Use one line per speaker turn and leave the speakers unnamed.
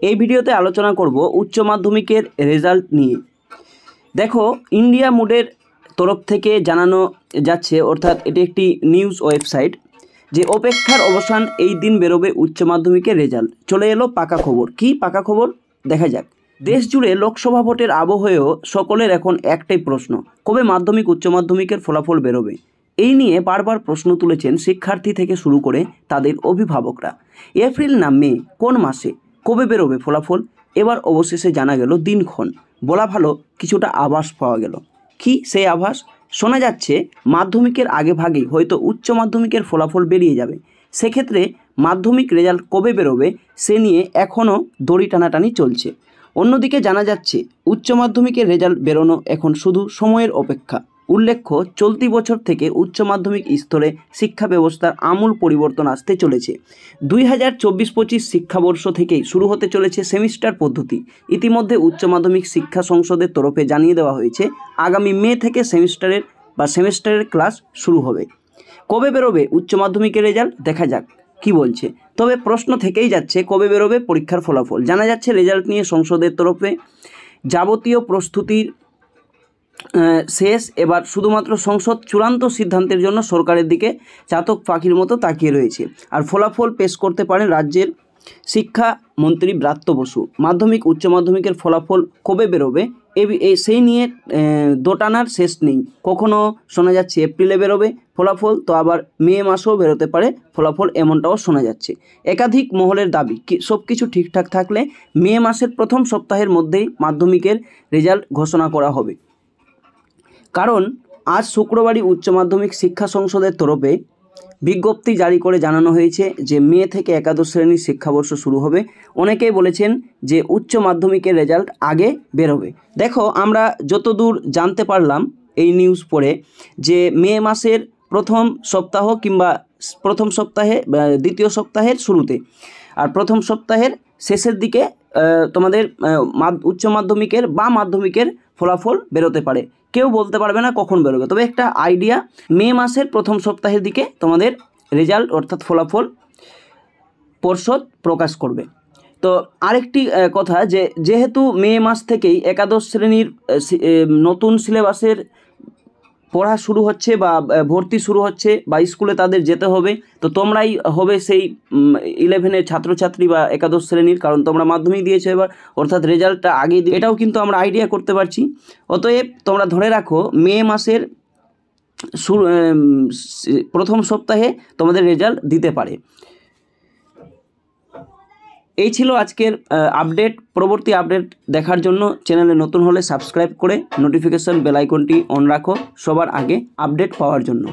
এই ভিডিওতে আলোচনা করব উচ্চ মাধ্যমিকের রেজাল্ট নিয়ে। দেখো, ইন্ডিয়া মুডের তরফ থেকে জানানো যাচ্ছে, অর্থাৎ এটি একটি নিউজ ওয়েবসাইট, যে অপেক্ষার অবসান, এই দিন বেরোবে উচ্চ মাধ্যমিকের রেজাল্ট। চলে এলো পাকা খবর। কি পাকা খবর দেখা যাক। দেশ জুড়ে লোকসভা ভোটের আবহেও সকলের এখন একটাই প্রশ্ন, কবে মাধ্যমিক উচ্চ মাধ্যমিকের ফলাফল বেরোবে। এই নিয়ে বারবার প্রশ্ন তুলেছেন শিক্ষার্থী থেকে শুরু করে তাদের অভিভাবকরা। এপ্রিল না মে, কোন মাসে, কবে বেরোবে ফলাফল? এবার অবশেষে জানা গেল দিনক্ষণ, বলা ভালো কিছুটা আভাস পাওয়া গেল। কি সেই আভাস? শোনা যাচ্ছে মাধ্যমিকের আগে ভাগেই হয়তো উচ্চ মাধ্যমিকের ফলাফল বেরিয়ে যাবে। সেক্ষেত্রে মাধ্যমিক রেজাল্ট কবে বেরোবে সে নিয়ে এখনও দড়ি টানাটানি চলছে। অন্যদিকে জানা যাচ্ছে উচ্চ মাধ্যমিকের রেজাল্ট বেরোনো এখন শুধু সময়ের অপেক্ষা। উল্লেখ্য, চলতি বছর থেকে উচ্চ মাধ্যমিক স্তরে শিক্ষা ব্যবস্থার আমূল পরিবর্তন আসতে চলেছে। 2024-25 শিক্ষাবর্ষ থেকেই শুরু হতে চলেছে সেমিস্টার পদ্ধতি। ইতিমধ্যে উচ্চ মাধ্যমিক শিক্ষা সংসদের তরফে জানিয়ে দেওয়া হয়েছে আগামী মে থেকে সেমিস্টারের ক্লাস শুরু হবে। কবে বেরোবে উচ্চ মাধ্যমিকের রেজাল্ট দেখা যাক কি বলছে। তবে প্রশ্ন থেকেই যাচ্ছে কবে বেরোবে পরীক্ষার ফলাফল। জানা যাচ্ছে রেজাল্ট নিয়ে সংসদের তরফে যাবতীয় প্রস্তুতির শেষ। এবার শুধুমাত্র সংসদ চূড়ান্ত সিদ্ধান্তের জন্য সরকারের দিকে চাতক পাখির মতো তাকিয়ে রয়েছে। আর ফলাফল পেশ করতে পারেন রাজ্যের শিক্ষামন্ত্রী ব্রাত্য বসু। মাধ্যমিক উচ্চ মাধ্যমিকের ফলাফল কবে বেরোবে সেই নিয়ে দোটানার শেষ নেই। কখনো শোনা যাচ্ছে এপ্রিলে বেরোবে ফলাফল, তো আবার মে মাসেও বেরোতে পারে ফলাফল, এমনটাও শোনা যাচ্ছে। একাধিক মহলের দাবি সব কিছু ঠিকঠাক থাকলে মে মাসের প্রথম সপ্তাহের মধ্যেই মাধ্যমিকের রেজাল্ট ঘোষণা করা হবে। কারণ আজ শুক্রবারই উচ্চ মাধ্যমিক শিক্ষা সংসদের তরফে বিজ্ঞপ্তি জারি করে জানানো হয়েছে যে মে থেকে একাদশ শ্রেণীর শিক্ষাবর্ষ শুরু হবে। অনেকেই বলেছেন যে উচ্চ মাধ্যমিকের রেজাল্ট আগে বেরোবে। দেখো, আমরা যতদূর জানতে পারলাম এই নিউজ পড়ে, যে মে মাসের প্রথম সপ্তাহ কিংবা প্রথম সপ্তাহে দ্বিতীয় সপ্তাহের শুরুতে আর প্রথম সপ্তাহের শেষের দিকে তোমাদের উচ্চ মাধ্যমিকের বা মাধ্যমিকের ফলাফল বেরোতে পারে। কেউ বলতে পারবে না কখন বেরোবে, তবে একটা আইডিয়া, মে মাসের প্রথম সপ্তাহের দিকে তোমাদের রেজাল্ট অর্থাৎ ফলাফল পর্ষদ প্রকাশ করবে। তো আরেকটি কথা, যেহেতু মে মাস থেকেই একাদশ শ্রেণীর নতুন সিলেবাসের পড়া শুরু হচ্ছে বা ভর্তি শুরু হচ্ছে বা স্কুলে তাদের যেতে হবে, তো তোমরাই হবে সেই 11-এর ছাত্রছাত্রী বা একাদশ শ্রেণীর, কারণ তোমরা মাধ্যমিক দিয়েছো এবার, অর্থাৎ রেজাল্টটা আগেই এটাও কিন্তু আমরা আইডিয়া করতে পারছি। অতএব তোমরা ধরে রাখো মে মাসের প্রথম সপ্তাহে তোমাদের রেজাল্ট দিতে পারে। এই ছিল আজকের আপডেট। পরবর্তী আপডেট দেখার জন্য চ্যানেলে নতুন হলে সাবস্ক্রাইব করে নোটিফিকেশন বেল আইকনটি অন রাখো সবার আগে আপডেট পাওয়ার জন্য।